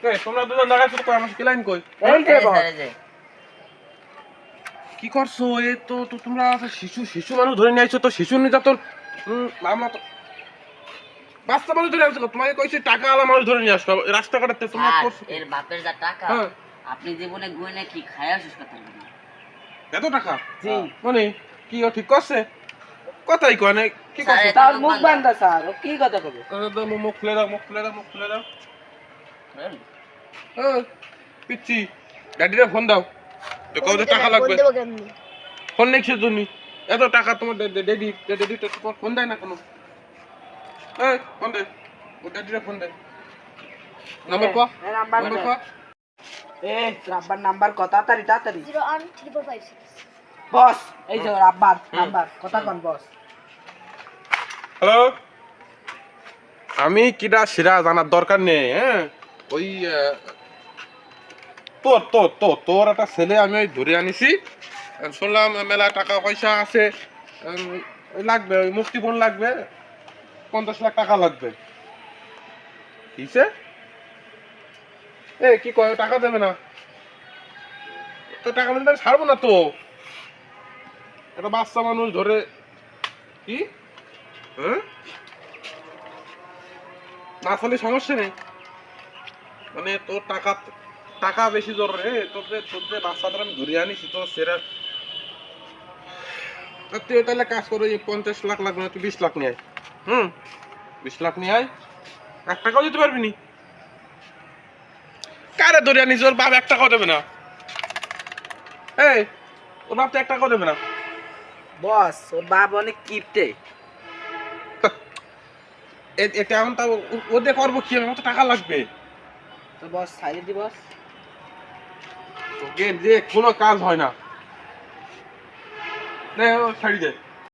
কে তোমরা দুজন দাঁড়াইছো কই আমার ক্লায়েন্ট কই এই যে বস কি করছো এ তো তো তোমরা শিশু মানুষ ধরে নিয়ে আইছো তো শিশু নির্যাতন আমরা তো বাচ্চা মানুষ ধরে আনছো তোমাকে কইছি টাকা আলা মানুষ ধরে নিয়ে আসছো রাস্তা কাটাতে তোমরা করছো এর বাপের যা টাকা হ্যাঁ আপনি জীবনে গুনে কি খায়া শেষ করতে পারবেন না। এত টাকা জি মানে কি ও ঠিক করছে কথাই কয় না কি করছে তার মুখ বান্ধা স্যার ও কি কথা কবে মুখ খুলে দাও মুখ খুলে দাও মুখ খুলে দাও পিচ্ছি ড্যাডিরে ফোন দাও তো কত টাকা লাগবে ফোন নেই সেজন্য এত টাকা তোমার ড্যাডি তোমার ফোন দেয় না কোনো এই ফোন দে ও ড্যাডিরে ফোন দে নাম্বার কো নাম্বার কো রাব্বার নাম্বার কত তাড়াতাড়ি তাড়াতাড়ি 01356 বস এই যে রাব্বার নাম্বার কথা কোন বস হ্যালো আমি কিডা সিরা জানার দরকার নেই হ্যাঁ ওই তোর একটা ছেলে আমি ওই ধরে আনিছি শুনলাম মেলা টাকা পয়সা আছে ওই লাগবে ওই মুক্তিপণ লাগবে 50 লাখ টাকা লাগবে কিসে এ কি কয় টাকা দেবে না তো টাকা দিলে আমি ছাড়বো না তো একটা বাচ্চা মানুষ ধরে কি হ্যাঁ না আসলে সমস্যা নেই মানে তোর টাকা বেশি জরুরি তোদের বাচ্চাদের আমি ধরে আনিছি তো সেরা তুই তাহলে কাজ করো 50 লাখ লাগবে না তুই 20 লাখ নিয়ে আয় 20 লাখ নিয়ে আয় 1 টাকাও দিতে পারবি নি কারে ধরে আনিস ওর বাপ 1 টাকাও দেবে না এই ওর বাপ তো 1 টাকাও দেবে না বস ওর বাপ অনেক কিপটে এটা এখন তা ওদের করবো কি আমার তো টাকা লাগবে তো বস ছাইড়ে দি বস তোকে যে কোনো কাজ হয় না নে ও ছাড়ি দে